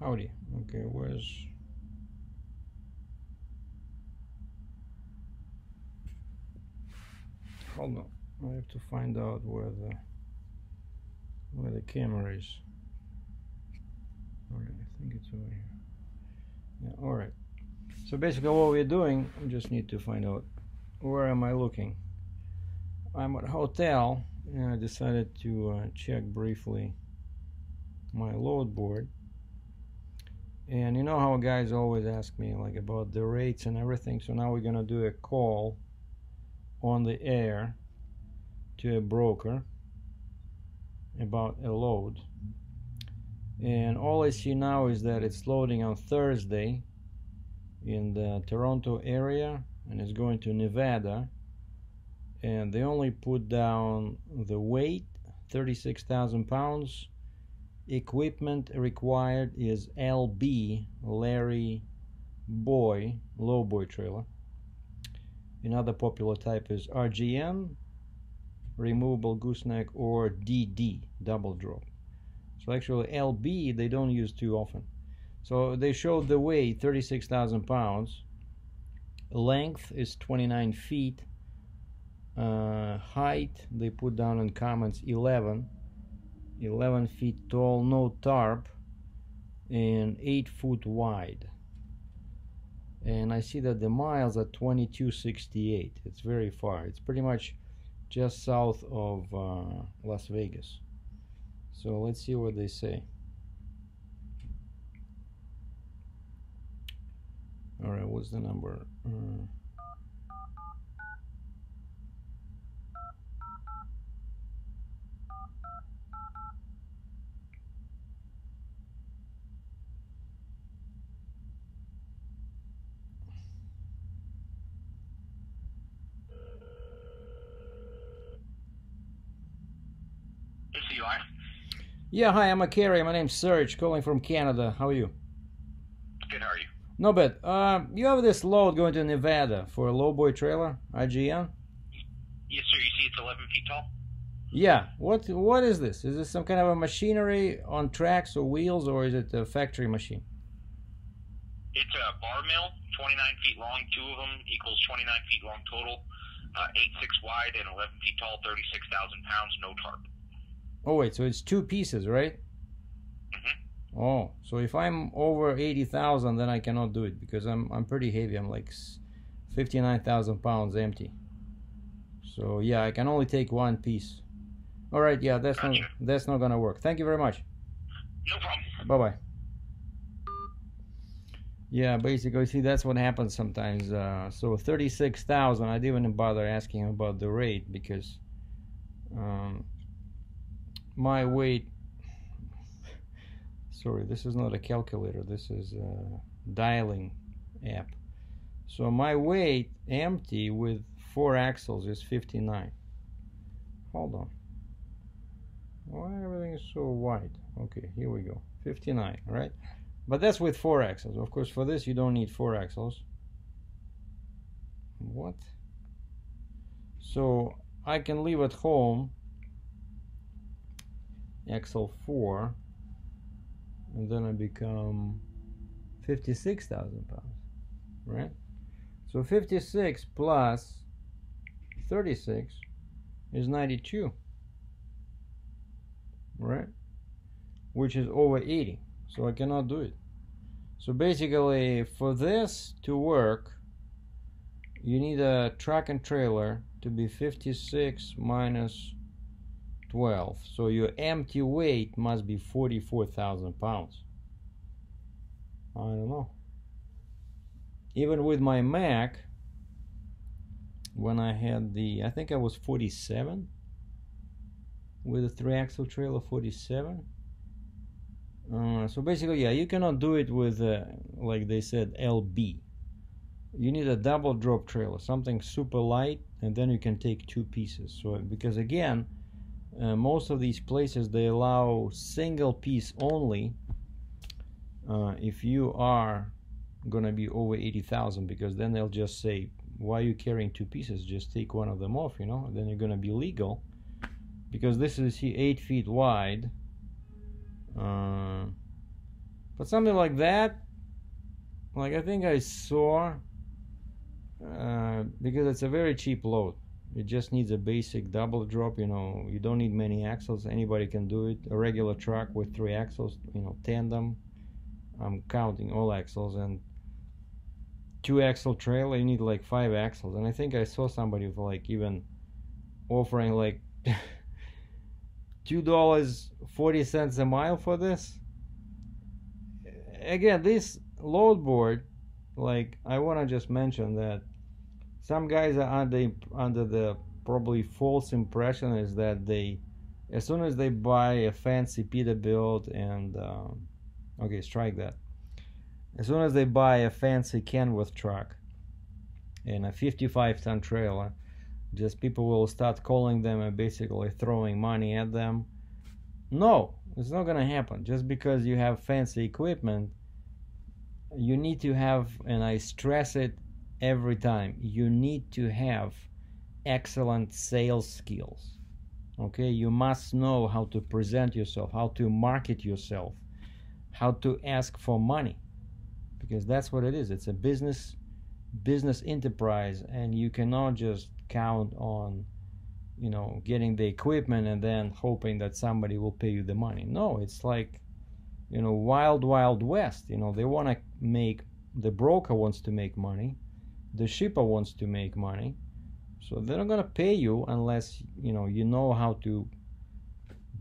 Howdy. Okay, where's... Hold on. I have to find out where the camera is. Alright, I think it's over here. Yeah, alright. So basically what we're doing, I just need to find out where am I looking. I'm at a hotel and I decided to check briefly my load board. And you know how guys always ask me like about the rates and everything, so now we're gonna do a call on the air to a broker about a load. And all I see now is that it's loading on Thursday in the Toronto area and it's going to Nevada, and they only put down the weight, 36,000 pounds. Equipment required is LB, Larry Boy, low boy trailer. Another popular type is RGM, removable gooseneck, or DD, double drop. So actually LB they don't use too often. So they showed the weight, 36,000 pounds. Length is 29 feet. Height they put down in comments 11 feet tall, no tarp, and 8 foot wide. And I see that the miles are 2268. It's very far. It's pretty much just south of Las Vegas. So let's see what they say. All right, what's the number? Yeah, hi, I'm a carrier. My name's Serge, calling from Canada. How are you? Good, how are you? No bad. You have this load going to Nevada for a lowboy trailer, IGN? Yes, sir. You see it's 11 feet tall? Yeah. What is this? Is this some kind of a machinery on tracks or wheels, or is it a factory machine? It's a bar mill, 29 feet long. 2 of them equals 29 feet long total. 8'6" wide and 11 feet tall, 36,000 pounds, no tarp. Oh wait, so it's 2 pieces, right? Mm-hmm. Oh, so if I'm over 80,000, then I cannot do it because I'm pretty heavy. I'm like 59,000 pounds empty. So yeah, I can only take 1 piece. All right, yeah, that's Gotcha. that's not gonna work. Thank you very much. No problem. Bye bye. Yeah, basically, see, that's what happens sometimes. So 36,000. I didn't even bother asking about the rate because my weight. Sorry, this is not a calculator. This is a dialing app. So my weight empty with 4 axles is 59. Hold on. Why everything is so wide? Okay, here we go. 59, right? But that's with 4 axles. Of course, for this you don't need 4 axles. What? So I can leave at home axle 4, and then I become 56,000 pounds, right? So 56 plus 36 is 92, right? Which is over 80. So I cannot do it. So basically, for this to work, you need a truck and trailer to be 56 minus 12. So your empty weight must be 44,000 pounds. I don't know. Even with my Mac, when I had I think I was 47 with a 3-axle trailer, 47. So basically, yeah, you cannot do it with, like they said, LB. You need a double drop trailer, something super light, and then you can take 2 pieces. So because again, most of these places, they allow single piece only if you are gonna be over 80,000, because then they'll just say, why are you carrying 2 pieces? Just take one of them off, you know, and then you're gonna be legal. Because this is 8 feet wide, But something like that, like I think I saw, because it's a very cheap load. It just needs a basic double drop, you know, you don't need many axles, anybody can do it. A regular truck with 3 axles, you know, tandem, I'm counting all axles, and 2 axle trailer, you need like 5 axles. And I think I saw somebody with like even offering like $2.40 a mile for this. Again, this load board, like I want to just mention that some guys are under the probably false impression is that they, as soon as they buy a fancy Peterbilt and okay, strike that. As soon as they buy a fancy Kenworth truck and a 55-ton trailer, just people will start calling them and basically throwing money at them. No, it's not gonna happen. Just because you have fancy equipment, you need to have, and I stress it every time, you need to have excellent sales skills. Okay, you must know how to present yourself, how to market yourself, how to ask for money, because that's what it is. It's a business enterprise, and you cannot just count on, you know, getting the equipment and then hoping that somebody will pay you the money. No, it's like, you know, wild west. You know, they want to make, the broker wants to make money, the shipper wants to make money, so they're not gonna pay you unless you know how to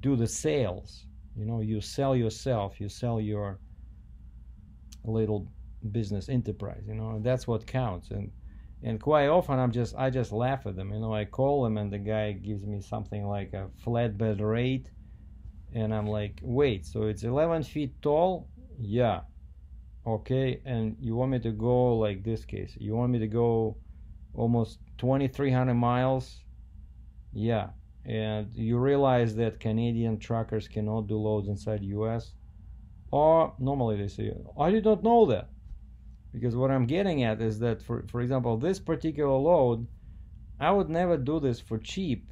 do the sales. You know, you sell yourself, you sell your little business enterprise, you know, and that's what counts. And quite often I just laugh at them. You know, I call them and the guy gives me something like a flatbed rate, and I'm like, wait, so it's 11 feet tall? Yeah. Okay, and you want me to go, like this case, you want me to go almost 2,300 miles? Yeah. And you realize that Canadian truckers cannot do loads inside US? Or normally they say, I did not know that. Because what I'm getting at is that, for example, this particular load, I would never do this for cheap,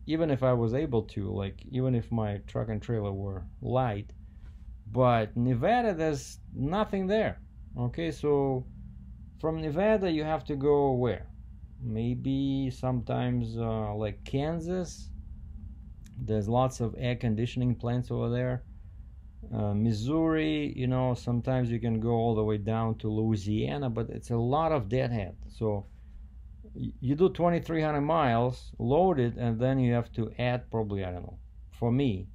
even if I was able to, like even if my truck and trailer were light. But Nevada, there's nothing there. Okay, so from Nevada you have to go where? Maybe sometimes like Kansas. There's lots of air conditioning plants over there. Missouri, you know, sometimes you can go all the way down to Louisiana, but it's a lot of deadhead. So you do 2,300 miles loaded, and then you have to add probably, I don't know, for me,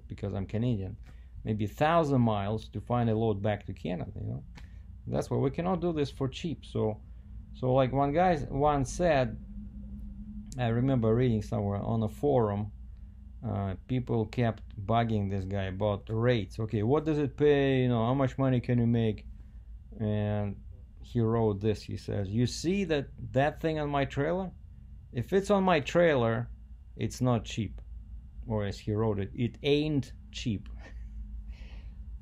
because I'm Canadian, maybe 1,000 miles to find a load back to Canada. You know, that's why we cannot do this for cheap. So like one guy once said, I remember reading somewhere on a forum, people kept bugging this guy about the rates. Okay, what does it pay? You know, how much money can you make? And he wrote this. He says, you see that thing on my trailer? If it's on my trailer, it's not cheap. Or as he wrote it, it ain't cheap.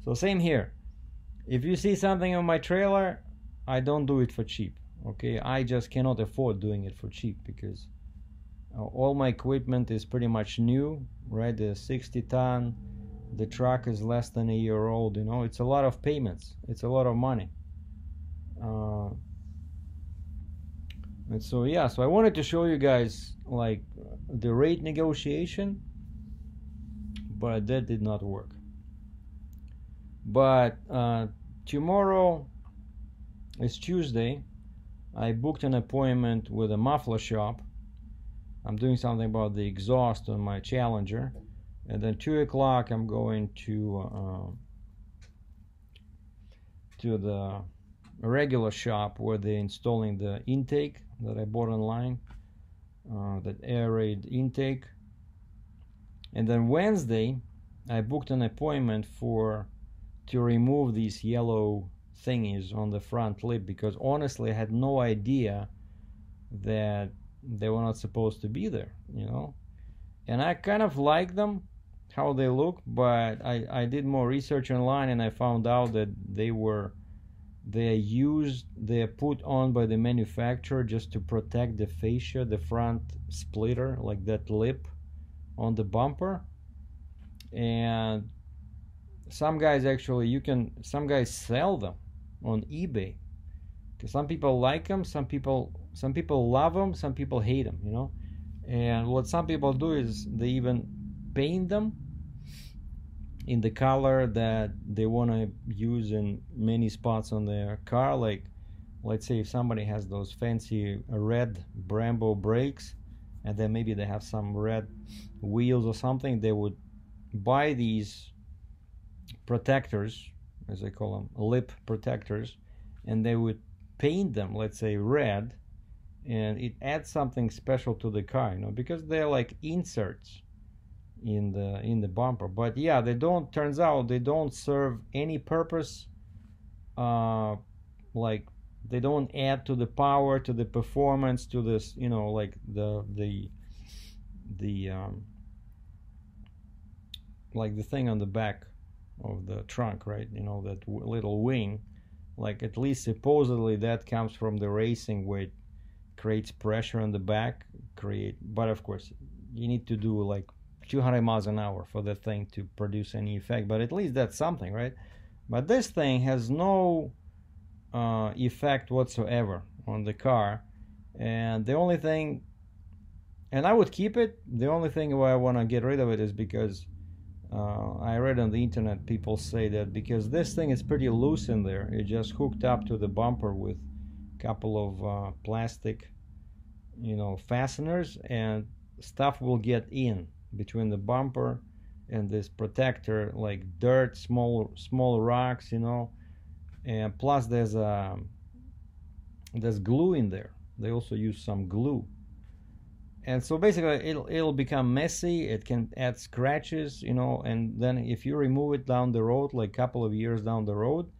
So same here. If you see something on my trailer, I don't do it for cheap. Okay, I just cannot afford doing it for cheap, because all my equipment is pretty much new, right? The 60-ton, the truck is less than a year old. You know, it's a lot of payments, it's a lot of money. And so yeah, so I wanted to show you guys like the rate negotiation, but that did not work. But tomorrow is Tuesday. I booked an appointment with a muffler shop. I'm doing something about the exhaust on my Challenger, and then 2 o'clock I'm going to the regular shop where they're installing the intake that I bought online, that air raid intake. And then Wednesday I booked an appointment to remove these yellow thingies on the front lip, because honestly I had no idea that they were not supposed to be there, you know. And I kind of like them, how they look, but I did more research online and I found out that they're put on by the manufacturer just to protect the fascia, the front splitter, like that lip on the bumper. And some guys actually, some guys sell them on eBay. Because some people like them, some people love them, some people hate them, you know. And what some people do is they even paint them in the color that they want to use in many spots on their car. Like, let's say if somebody has those fancy red Brembo brakes, and then maybe they have some red wheels or something, they would buy these protectors, as I call them, lip protectors, and they would paint them, let's say red, and it adds something special to the car, you know, because they're like inserts in the bumper. But yeah, turns out they don't serve any purpose. Like, they don't add to the power, to the performance, to this, you know, like like the thing on the back of the trunk, right? You know, that little wing, like, at least supposedly that comes from the racing, where it creates pressure on the back, but of course you need to do like 200 miles an hour for the thing to produce any effect, but at least that's something, right? But this thing has no effect whatsoever on the car, and the only thing, and I would keep it, the only thing why I want to get rid of it is because I read on the internet people say that because this thing is pretty loose in there, it just hooked up to the bumper with a couple of plastic, you know, fasteners, and stuff will get in between the bumper and this protector, like dirt, small rocks, you know. And plus there's glue in there. They also use some glue, and so basically it'll become messy. It can add scratches, you know, and then if you remove it down the road, like a couple of years down the road,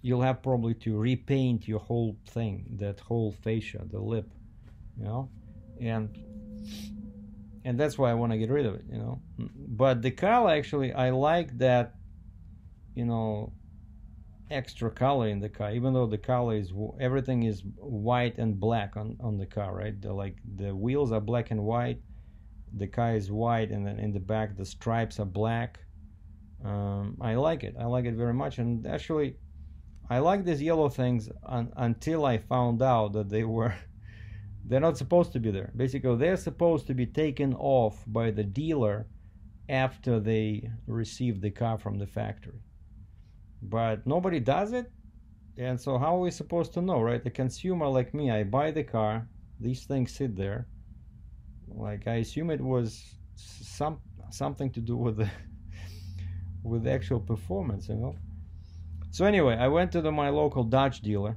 you'll have probably to repaint your whole thing, that whole fascia, the lip, you know. And that's why I want to get rid of it, you know. But the color, actually, I like that, you know, extra color in the car, even though the color is, everything is white and black on the car, right? The wheels are black and white, the car is white, and then in the back the stripes are black. I like it very much. And actually I like these yellow things until I found out that they're not supposed to be there. Basically, they're supposed to be taken off by the dealer after they receive the car from the factory. But nobody does it, and so how are we supposed to know, right? The consumer like me, I buy the car, these things sit there, like, I assume it was something to do with the actual performance, you know. So anyway, I went to my local Dodge dealer,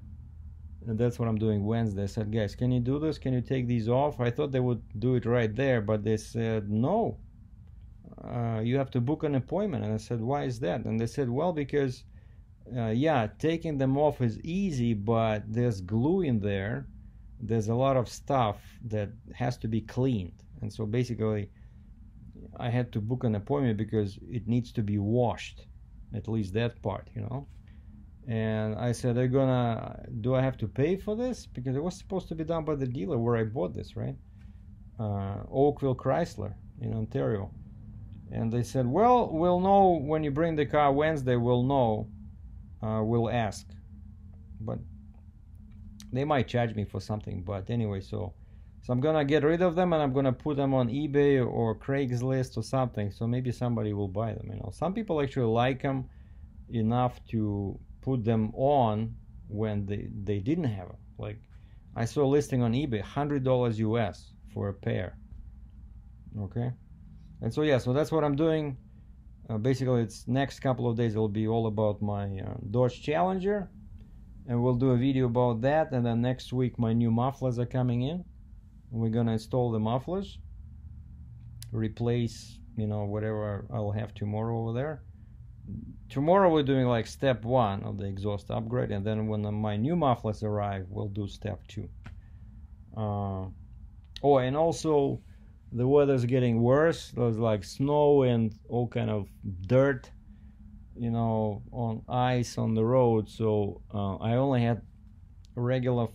and that's what I'm doing Wednesday. I said, guys, can you do this? Can you take these off? I thought they would do it right there, but they said no, you have to book an appointment. And I said, why is that? And they said, well, because yeah, taking them off is easy, but there's glue in there, there's a lot of stuff that has to be cleaned, and so basically I had to book an appointment because it needs to be washed, at least that part, you know. And I said, do I have to pay for this? Because it was supposed to be done by the dealer where I bought this, right? Oakville Chrysler in Ontario. And they said, well, we'll know when you bring the car Wednesday, we'll know, we'll ask. But they might charge me for something, but anyway, so I'm gonna get rid of them, and I'm gonna put them on eBay or Craigslist or something, so maybe somebody will buy them, you know. Some people actually like them enough to put them on when they didn't have them. Like, I saw a listing on eBay, $100 US for a pair. Okay, and so yeah, so that's what I'm doing. Basically, it's next couple of days, it'll be all about my Dodge Challenger, and we'll do a video about that. And then next week my new mufflers are coming in. We're gonna install the mufflers, replace, you know, whatever I'll have tomorrow over there. Tomorrow we're doing like step 1 of the exhaust upgrade, and then when my new mufflers arrive, we'll do step 2. Oh, and also the weather's getting worse. There's like snow and all kind of dirt, you know, on ice on the road. So I only had regular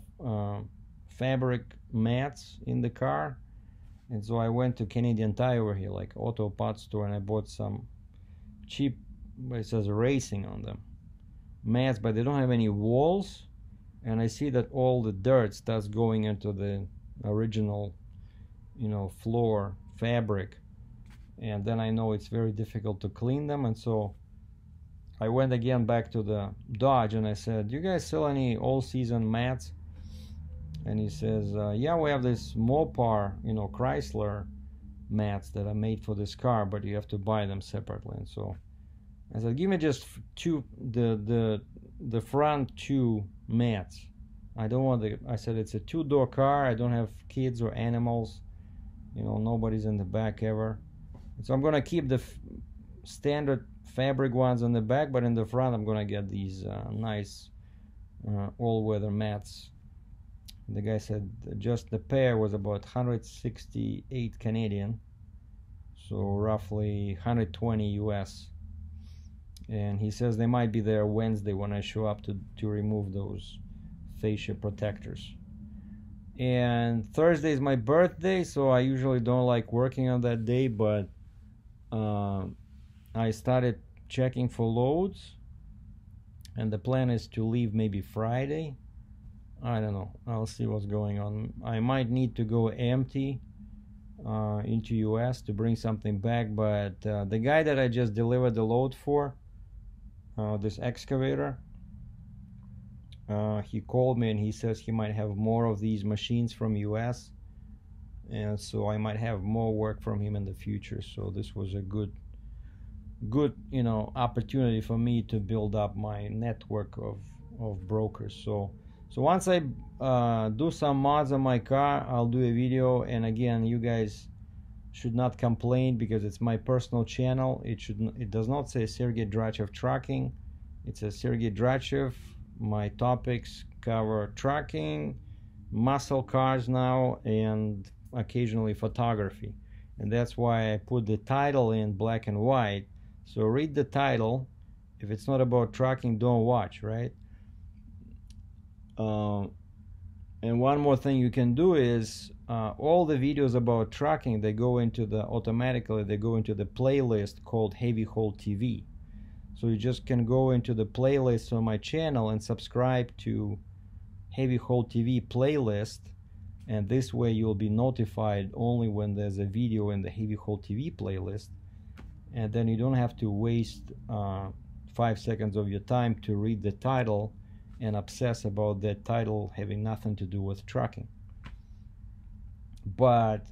fabric mats in the car, and so I went to Canadian Tire over here, like auto parts store, and I bought some cheap but it says racing on them, mats, but they don't have any walls. And I see that all the dirt starts going into the original, you know, floor fabric, and then I know it's very difficult to clean them. And so I went again back to the Dodge and I said, "You guys sell any all-season mats?" And he says, "Yeah, we have this Mopar, you know, Chrysler mats that are made for this car, but you have to buy them separately." And so I said, "Give me just two, the front two mats. I don't want the," I said, "it's a two-door car. I don't have kids or animals. You know, nobody's in the back ever. So I'm gonna keep the standard fabric ones on the back, but in the front I'm gonna get these nice all-weather mats." The guy said just the pair was about 168 Canadian, so roughly 120 US. And he says they might be there Wednesday when I show up to remove those fascia protectors. And Thursday is my birthday, so I usually don't like working on that day, but I started checking for loads, and the plan is to leave maybe Friday. I don't know, I'll see what's going on. I might need to go empty into US to bring something back, but the guy that I just delivered the load for, this excavator, he called me and he says he might have more of these machines from US, and so I might have more work from him in the future. So this was a good, you know, opportunity for me to build up my network of brokers. So once I do some mods on my car, I'll do a video. And again, you guys should not complain because it's my personal channel. It does not say Sergei DRATCHEV Trucking. It says Sergei DRATCHEV. My topics cover trucking, muscle cars now, and occasionally photography. And that's why I put the title in black and white. So read the title. If it's not about trucking, don't watch, right? And one more thing you can do is all the videos about trucking, they go into the playlist called HHTV. So you just can go into the playlist on my channel and subscribe to HHTV playlist, and this way you'll be notified only when there's a video in the HHTV playlist, and then you don't have to waste 5 seconds of your time to read the title and obsess about that title having nothing to do with trucking. But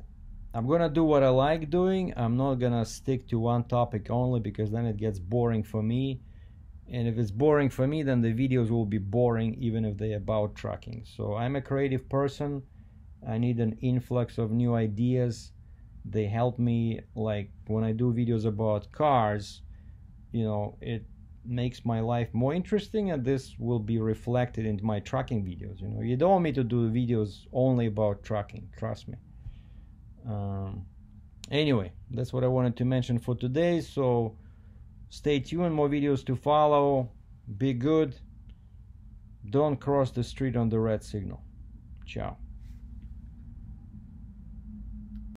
I'm gonna do what I like doing. I'm not gonna stick to one topic only, because then it gets boring for me, and if it's boring for me, then the videos will be boring even if they're about trucking. So I'm a creative person. I need an influx of new ideas. They help me, like when I do videos about cars, you know, it makes my life more interesting, and this will be reflected into my trucking videos. You know, you don't want me to do videos only about trucking, trust me. Anyway, that's what I wanted to mention for today. So stay tuned, more videos to follow. Be good. Don't cross the street on the red signal. Ciao.